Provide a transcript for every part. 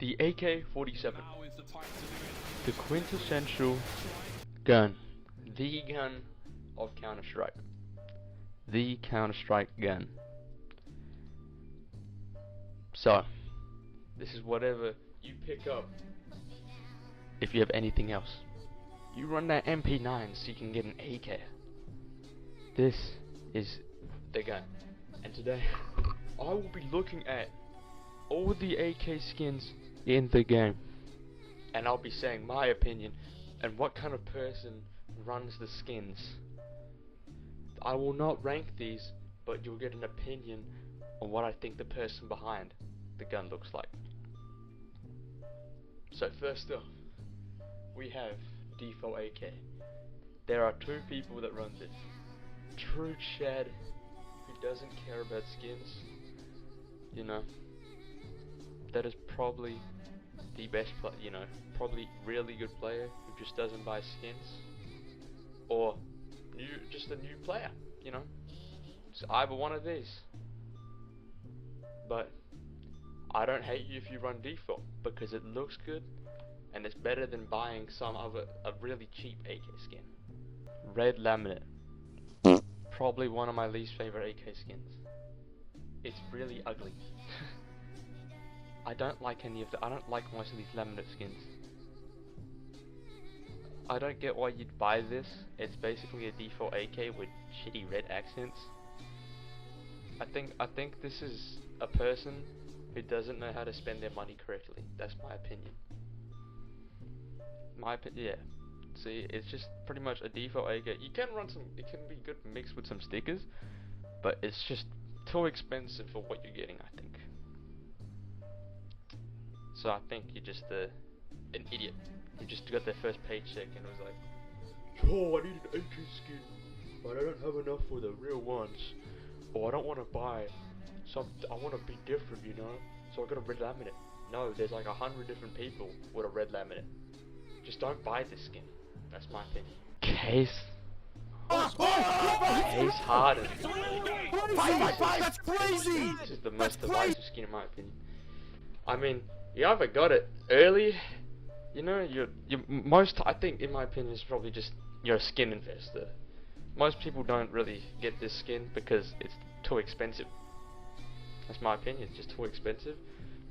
The AK-47, the quintessential gun, the gun of Counter-Strike, the Counter-Strike gun. So, this is whatever you pick up if you have anything else. You run that MP9 so you can get an AK. This is the gun. And today, I will be looking at all the AK skins in the game. And I'll be saying my opinion and what kind of person runs the skins. I will not rank these, but you'll get an opinion on what I think the person behind the gun looks like. So first off, we have Default AK. There are two people that run this. True Chad, who doesn't care about skins, you know, that is probably the best player, you know, probably really good player who just doesn't buy skins, or just a new player, you know. It's either one of these. But I don't hate you if you run default, because it looks good and it's better than buying a really cheap AK skin. Red Laminate, probably one of my least favorite AK skins. It's really ugly. I don't like any of I don't like most of these laminate skins. I don't get why you'd buy this. It's basically a default AK with shitty red accents. I think this is a person who doesn't know how to spend their money correctly. That's my opinion. Yeah. See, it's just pretty much a default AK. You can run some, it can be good mixed with some stickers, but it's just too expensive for what you're getting, I think. So I think you're just an idiot. You just got their first paycheck and was like, oh, I need an AK skin, but I don't have enough for the real ones. Or I don't want to buy some, I want to be different, you know, so I got a red laminate. No, there's like 100 different people with a red laminate. Just don't buy this skin. That's my opinion. Case Harden. That's crazy! This is the most divisive skin in my opinion. I mean, you either got it early, you know, I think in my opinion it's probably just you're a skin investor. Most people don't really get this skin because it's too expensive. That's my opinion, it's just too expensive.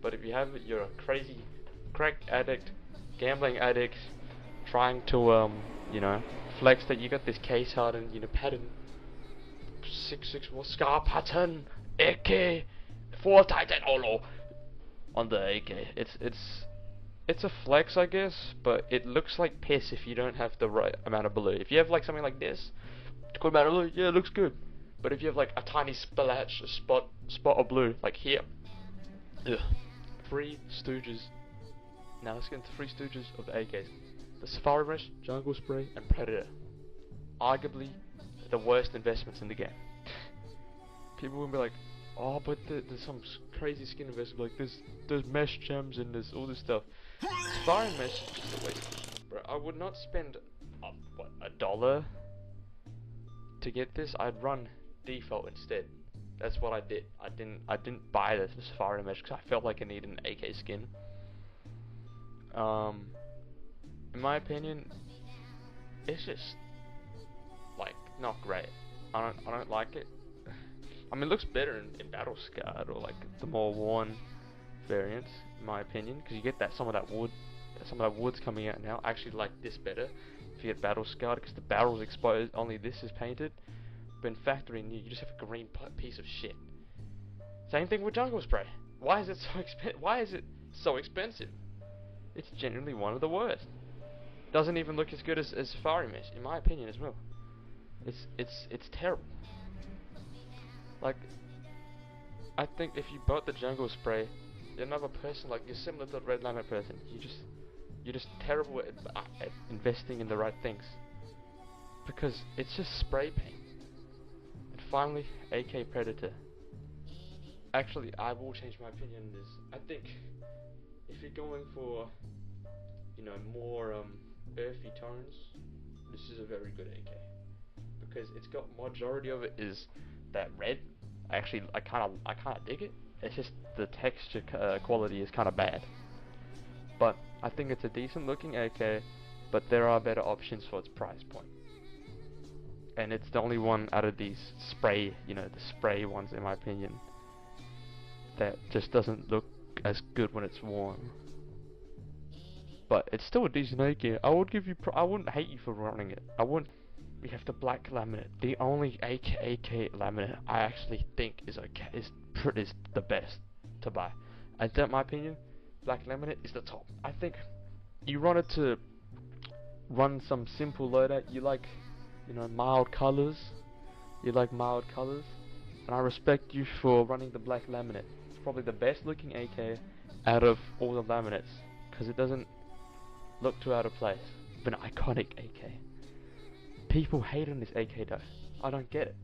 But if you have it, you're a crazy crack addict, gambling addict, trying to you know, flex that you got this Case Harden, you know, pattern 661 scar pattern AK 4 Titan Olo on the AK. It's a flex, I guess, but it looks like piss if you don't have the right amount of blue. If you have like something like this, good amount of blue, yeah, it looks good. But if you have like a tiny splash, spot of blue, like here, ugh. Three Stooges. Now let's get into Three Stooges of the AKs. The Safari Mesh, Jungle Spray, and Predator. Arguably the worst investments in the game. People will be like, oh, but there's some crazy skin investment, like there's mesh gems and there's all this stuff. Safari Mesh is just a waste, bro. I would not spend $1 to get this. I'd run default instead. That's what I did. I didn't buy the Safari Mesh because I felt like I needed an AK skin. In my opinion, it's just like not great. I don't like it. I mean, it looks better in Battle Scarred or like the more worn variants, in my opinion, because you get some of that wood's coming out now. I actually like this better if you get Battle Scarred because the barrel's exposed. Only this is painted. But in factory new, you just have a green piece of shit. Same thing with Jungle Spray. Why is it so expensive? It's genuinely one of the worst. Doesn't even look as good as Safari Mesh, in my opinion as well. It's terrible. Like, I think if you bought the Jungle Spray, you're another person, like you're similar to the Red Laminate person. You're just terrible at investing in the right things. Because it's just spray paint. And finally, AK Predator. Actually, I will change my opinion on this. I think if you're going for, you know, more earthy tones, this is a very good AK. Because it's got majority of it is that red. I kind of dig it. It's just the texture quality is kind of bad. but I think it's a decent looking AK, but there are better options for its price point. And it's the only one out of these spray, you know, the spray ones in my opinion, that just doesn't look as good when it's worn. But it's still a decent AK. I would give you, I wouldn't hate you for running it. I wouldn't. We have the black laminate. The only AK laminate I actually think is okay, is the best to buy. And in my opinion, black laminate is the top. I think you want it to run some simple loadout. You like, you know, mild colors. You like mild colors, and I respect you for running the black laminate. It's probably the best looking AK out of all the laminates because it doesn't look too out of place. But an iconic AK. People hate on this AK though. I don't get it.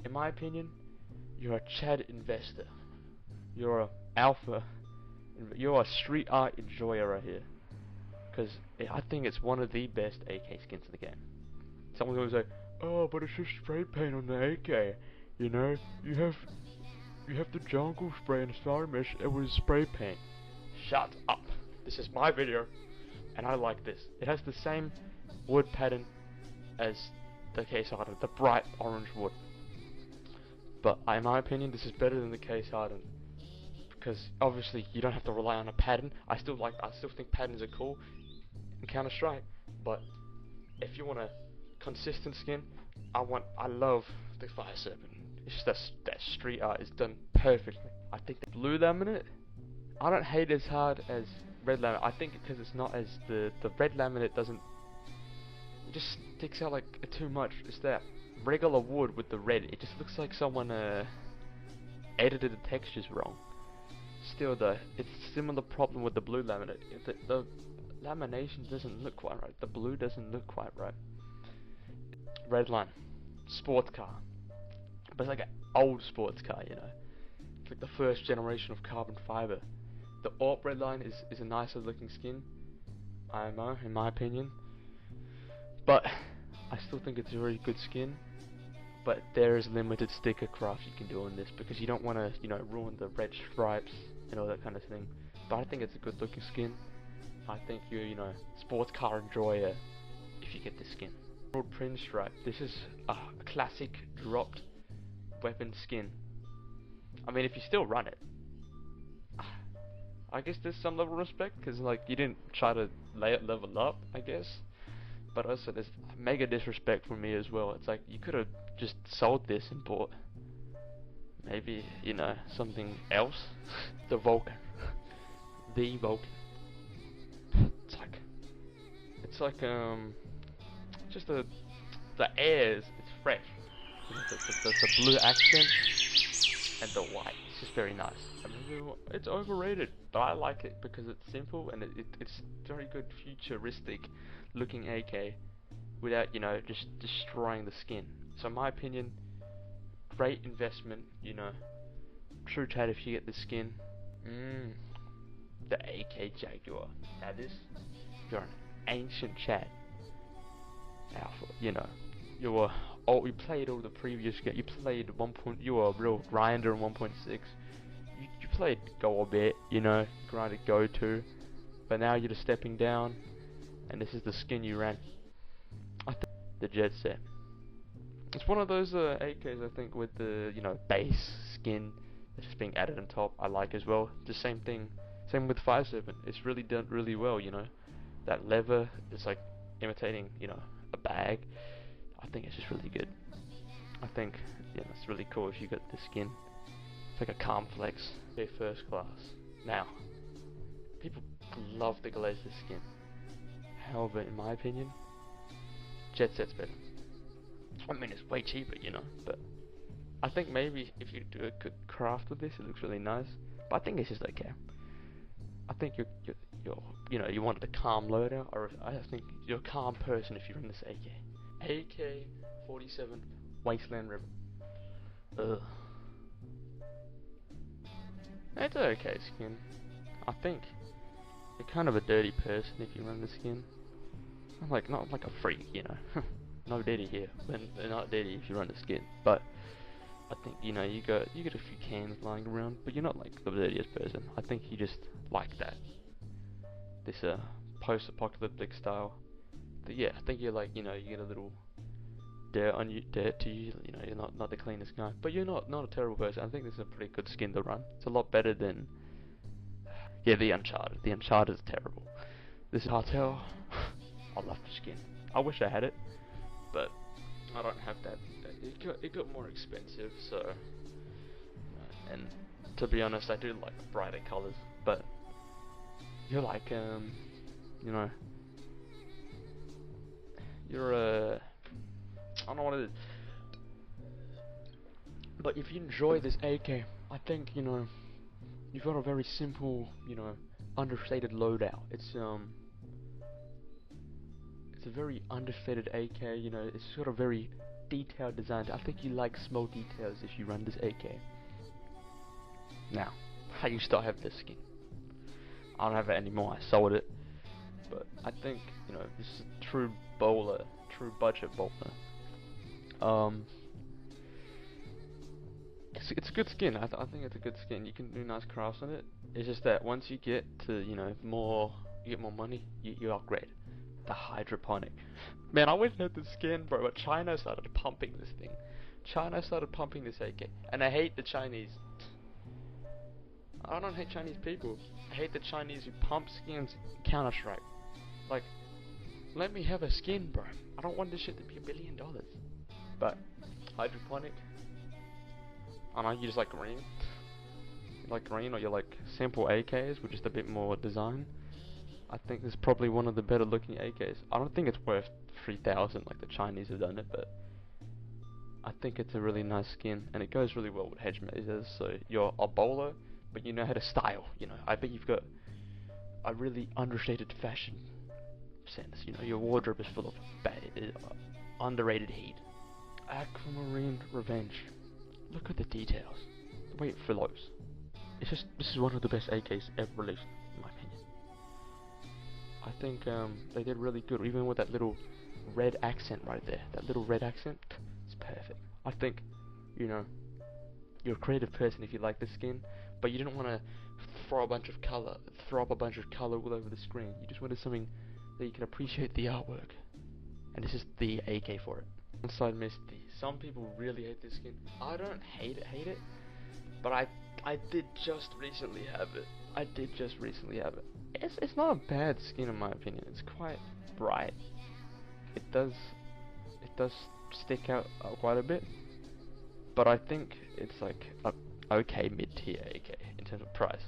In my opinion, you're a Chad investor. You're a alpha. You're a street art enjoyer right here. Because I think it's one of the best AK skins in the game. Someone's gonna say, "Oh, but it's just spray paint on the AK. You know, you have the jungle spray and Star Mesh. It was spray paint." Shut up. This is my video, and I like this. It has the same wood pattern as the Case Hardened, the bright orange wood. But in my opinion, this is better than the Case Hardened because obviously you don't have to rely on a pattern. I still think patterns are cool in Counter-Strike, but if you want a consistent skin, I love the Fire Serpent. It's just that street art is done perfectly. I think the blue laminate, I don't hate it as hard as red laminate. I think because it's not as the red laminate doesn't. It just sticks out like too much. It's that regular wood with the red. It just looks like someone edited the textures wrong. Still though, it's similar problem with the blue laminate. The lamination doesn't look quite right. The blue doesn't look quite right. Redline, sports car, but it's like an old sports car, you know. It's like the first generation of carbon fiber. The AWP Redline is a nicer looking skin, IMO, in my opinion. But I still think it's a very good skin. But there is limited sticker craft you can do on this because you don't want to, you know, ruin the red stripes and all that kind of thing. But I think it's a good looking skin. I think you're, you know, sports car enjoyer if you get this skin. Emerald Pinstripe. This is a classic dropped weapon skin. I mean, if you still run it, I guess there's some level of respect because like you didn't try to level up, I guess. But also there's mega disrespect from me as well. It's like you could have just sold this and bought maybe, you know, something else. The Vulcan. The Vulcan. It's like just the air is fresh. You know, the blue accent and the white. It's just very nice. I mean, it's overrated, but I like it because it's simple and it's very good futuristic looking AK without, you know, just destroying the skin. So in my opinion, great investment, you know. True Chad if you get the skin. The AK Jaguar. Now this, you're an ancient Chad. Alpha, you know. You played all the previous games. You played you were a real grinder in 1.6. You played Go a bit, you know, grinded Go 2. But now you're just stepping down, and this is the skin you ran. I think the Jet Set. It's one of those AKs I think with the, you know, base skin that's just being added on top. I like as well. The same thing. Same with Fire Serpent. It's really done really well, you know. That leather is like imitating, you know, a bag. I think it's just really good. I think, yeah, it's really cool if you got the skin. It's like a calm flex. They're first class. Now, people love the Glacier skin. However, in my opinion, Jet Set's better. I mean, it's way cheaper, you know, but I think maybe if you do a good craft with this, it looks really nice. But I think it's just okay. I think you're you know, you wanted a calm loadout, or I think you're a calm person if you run this AK. AK-47 Wasteland Rebel. Ugh. It's an okay skin. I think you're kind of a dirty person if you run the skin. I'm like, not like a freak, you know. No dirty here. They're not dirty if you run the skin. But I think, you know, you get a few cans lying around, but you're not like the dirtiest person. I think you just like that. this post-apocalyptic style. But yeah, I think you're like, you know, you get a little dirt to you. You know, you're not the cleanest guy, but you're not a terrible person. I think this is a pretty good skin to run. It's a lot better than the Uncharted. The Uncharted is terrible. This is Cartel. I love the skin. I wish I had it, but I don't have that. It got more expensive, so. And to be honest, I do like brighter colors, but you're like, you know, you're I don't know what it is, but if you enjoy this AK, I think, you know, you've got a very simple, you know, understated loadout. It's a very understated AK, you know, it's got a very detailed design. I think you like small details if you run this AK. Now, I used to have this skin. I don't have it anymore, I sold it. But I think, you know, this is a true bowler, true budget bowler. It's a good skin. I think it's a good skin. You can do nice crafts on it. It's just that once you get to, you know, you get more money, you upgrade. The hydroponic. Man, I wish I had this skin, bro, but China started pumping this thing. China started pumping this AK. And I hate the Chinese. I don't hate Chinese people. I hate the Chinese who pump skins in Counter-Strike. Like, let me have a skin, bro. I don't want this shit to be $1 billion. But, hydroponic. I don't know, you just like green. You like green, or you like simple AKs with just a bit more design. I think this is probably one of the better looking AKs. I don't think it's worth 3,000 like the Chinese have done it, but I think it's a really nice skin, and it goes really well with hedge mazers. So you're a bowler, but you know how to style. You know, I bet you've got a really understated fashion sense. You know, your wardrobe is full of underrated heat. Aquamarine Revenge. Look at the details, the way it flows. It's just, this is one of the best AKs ever released, in my opinion. I think they did really good, even with that little red accent right there. That little red accent, it's perfect. I think, you know, you're a creative person if you like the skin, but you didn't want to throw up a bunch of color all over the screen. You just wanted something that you can appreciate the artwork, and this is the AK for it. Inside Misty. Some people really hate this skin. I don't hate it, but I did just recently have it. It's not a bad skin in my opinion. It's quite bright. It does stick out quite a bit, but I think it's like a okay mid-tier AK in terms of price.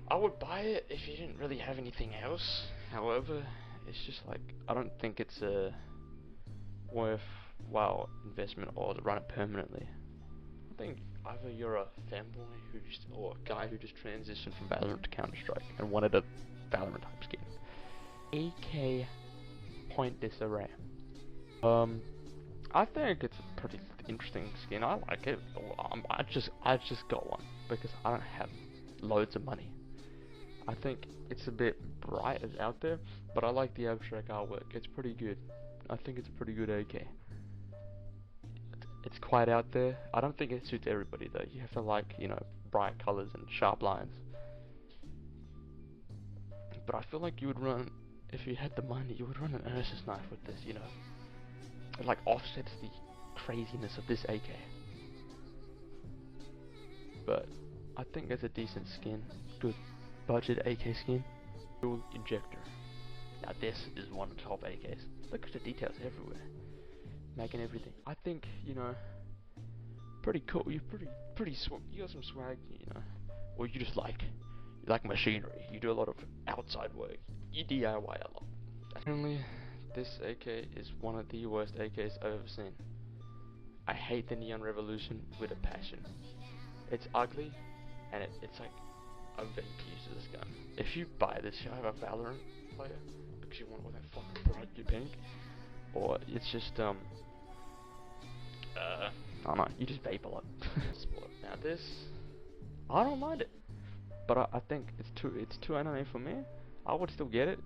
I would buy it if you didn't really have anything else. However, it's just like, I don't think it's a worthwhile investment or to run it permanently. I think either you're a fanboy or a guy who just transitioned from Valorant to Counter-Strike and wanted a Valorant type skin. AK Point Disarray. I think it's a pretty interesting skin. I like it. I just got one because I don't have loads of money. I think it's a bit bright, it's out there, but I like the abstract artwork. It's pretty good. I think it's a pretty good AK. It's quite out there. I don't think it suits everybody though. You have to like, you know, bright colors and sharp lines. But I feel like you would run, if you had the money, you would run an Ursus knife with this, you know. It like offsets the craziness of this AK. But I think it's a decent skin. Good budget AK skin. Dual injector. Now this is one of the top AKs. Look at the details everywhere. Making everything. I think, you know, pretty cool. You're you got some swag, you know. Or you like machinery. You do a lot of outside work. You DIY a lot. Definitely, this AK is one of the worst AKs I've ever seen. I hate the Neon Revolution with a passion. It's ugly, and it's like a vape uses this gun. If you buy this, you have a Valorant player because you want with that fucking bright pink, or it's just I don't know, you just vape a lot. Now this, I don't mind it, but I think it's too anime for me. I would still get it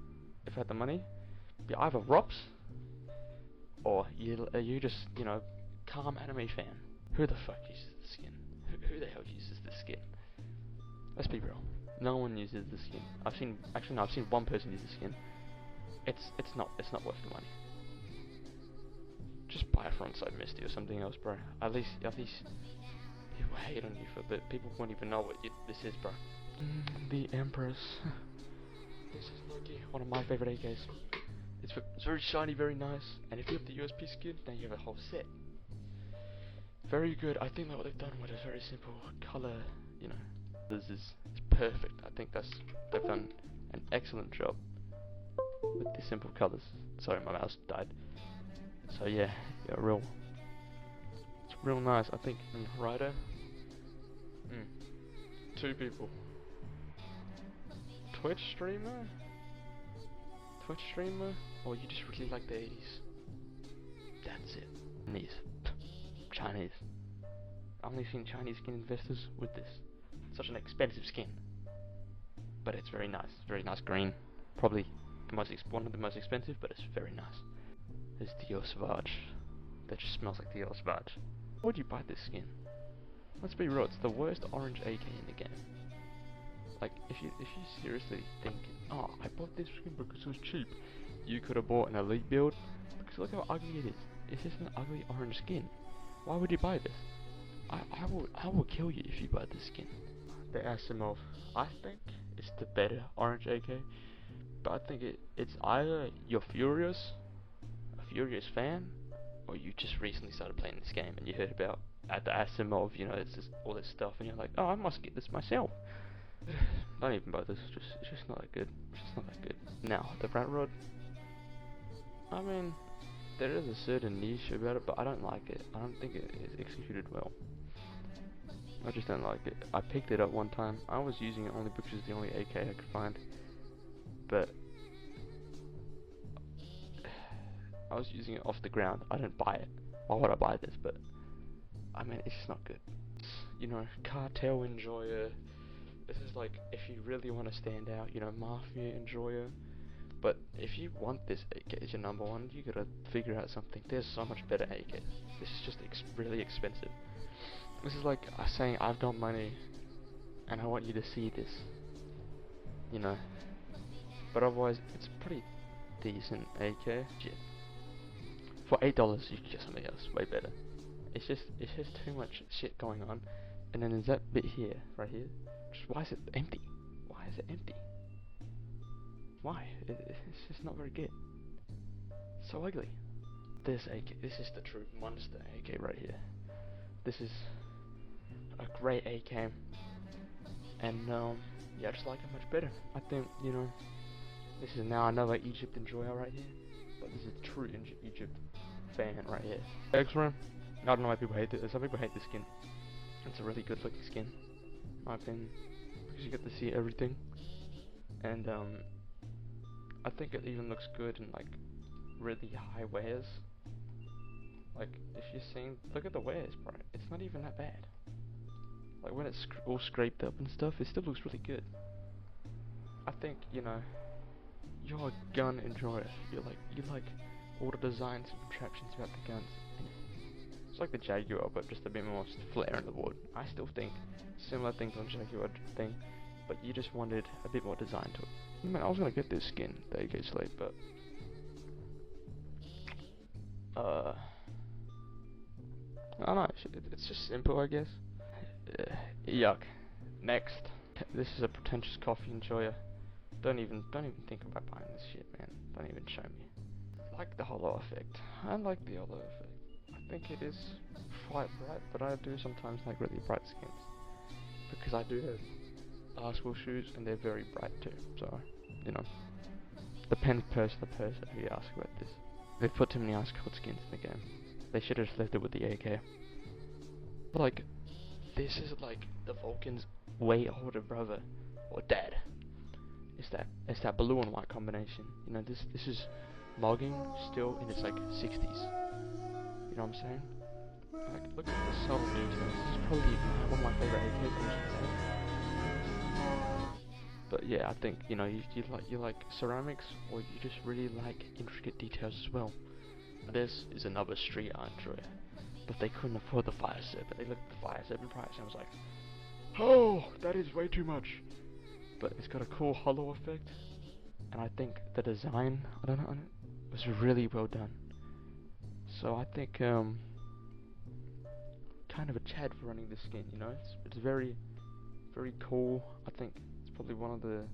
if I had the money. You either ROPS or you just, you know, calm anime fan. Who the fuck uses this skin? Who the hell uses this skin? Let's be real. No one uses the skin. I've seen one person use the skin. It's not worth the money. Just buy a frontside Misty or something else, bro. At least people hate on you for a bit. People won't even know what this is, bro. The Empress. This is Loki, one of my favorite AKs. It's very shiny, very nice, and if you have the USP skin, then you have a whole set. Very good. I think that what they've done with a very simple color, you know, this is perfect. I think they've done an excellent job with the simple colors. Sorry, my mouse died. So yeah, it's real nice. I think Rider, 2 people. Twitch streamer, or you just really like the 80s. That's it. Chinese. I've only seen Chinese skin investors with this. Such an expensive skin, but it's very nice. Very nice green. Probably one of the most expensive, but it's very nice. There's Dior Sauvage. That just smells like Dior Sauvage. Why would you buy this skin? Let's be real. It's the worst orange AK in the game. Like, if you seriously think, oh, I bought this skin because it was cheap, you could have bought an elite build. Because look how ugly it is. It's just an ugly orange skin. Why would you buy this? I will kill you if you buy this skin. The Asimov, I think it's the better orange AK, but I think it's either you're a furious fan, or you just recently started playing this game and you heard about at the Asimov, you know, it's just all this stuff, and you're like, oh, I must get this myself. Don't even buy this. It's just not that good. It's just not that good. Now the Rat Rod. I mean, there is a certain niche about it, but I don't like it. I don't think it is executed well. I just don't like it. I picked it up one time. I was using it only because it's the only AK I could find. But I was using it off the ground. I didn't buy it. Why would I buy this? But I mean, it's just not good. You know, cartel enjoyer. This is like, if you really want to stand out, you know, mafia enjoyer. But if you want this AK as your number one, you gotta figure out something. There's so much better AKs. This is just really expensive. This is like saying, I've got money and I want you to see this, you know. But otherwise, it's pretty decent AK. Shit. For $8, you can get something else way better. It's just too much shit going on. And then there's that bit here, right here. Why is it empty? Why is it empty? Why? It's just not very good. So ugly. This AK, this is the true monster AK right here. This is a great AK, and yeah, I just like it much better. I think, you know, this is now another Egypt enjoyer right here, but this is a true Egypt fan right here. X-Ram. I don't know why people hate it. Some people hate this skin. It's a really good looking skin, in my opinion, because you get to see everything, and I think it even looks good in like really high wares. Like, if you're seeing, look at the wares, bro. It's not even that bad. Like, when it's all scraped up and stuff, it still looks really good. I think, you know, you're a gun enjoyer. You like all the designs and contraptions about the guns. It's like the Jaguar, but just a bit more flair in the board. I still think similar things on Jaguar thing, but you just wanted a bit more design to it. Man, I was gonna get this skin, the AK Slate, but I don't know, it's just simple, I guess. Yuck. Next. This is a pretentious coffee enjoyer. Don't even think about buying this shit, man. Don't even show me. I like the holo effect. I like the holo effect. I think it is quite bright, but I do sometimes like really bright skins. Because I do have basketball shoes, and they're very bright too. So, you know, depends person to person who you ask about this. They've put too many ice cold skins in the game. They should have just left it with the AK. Like, this is like the Vulcan's way older brother or dad. It's that blue and white combination. You know, this is logging still in its like 60s. You know what I'm saying? Like, look at the subtle details. This is probably one of my favorite AKs. But yeah, I think, you know, you like ceramics, or you just really like intricate details as well. This is another street art enjoyer, but they couldn't afford the Fire Serpent. They looked at the Fire Serpent price and I was like, oh, that is way too much. but it's got a cool hollow effect, and I think the design, I don't know, was really well done. So I think kind of a Chad for running this skin, you know. It's very cool. I think it's probably one of the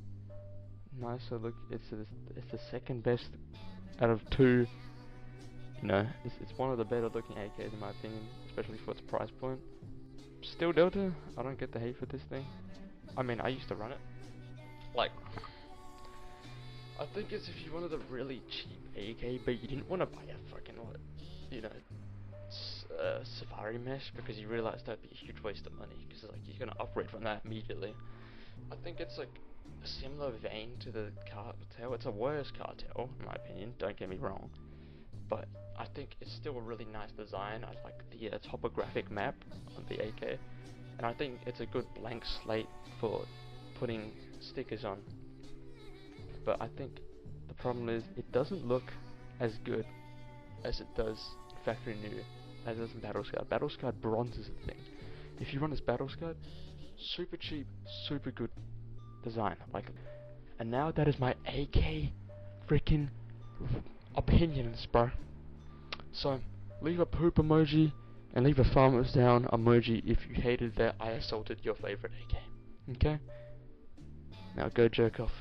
nicer look. It's the second best out of two. You know, it's one of the better looking AKs in my opinion, especially for its price point. Still Delta, I don't get the hate for this thing. I mean, I used to run it. Like, I think it's if you wanted a really cheap AK, but you didn't want to buy a fucking, what, you know, Safari mesh, because you realize that'd be a huge waste of money, because like you're gonna upgrade from that immediately. I think it's like a similar vein to the Cartel. It's a worse Cartel in my opinion, don't get me wrong, but I think it's still a really nice design. I like the topographic map on the AK, and I think it's a good blank slate for putting stickers on. But I think the problem is it doesn't look as good as it does in Factory New, as it does in Battle Scarred. Battle Scarred bronze is the thing. If you run as Battle Scarred, super cheap, super good design. Like, and now that is my AK freaking opinions, bro. So leave a poop emoji and leave a thumbs down emoji if you hated that I assaulted your favorite AK. Okay? Now go jerk off.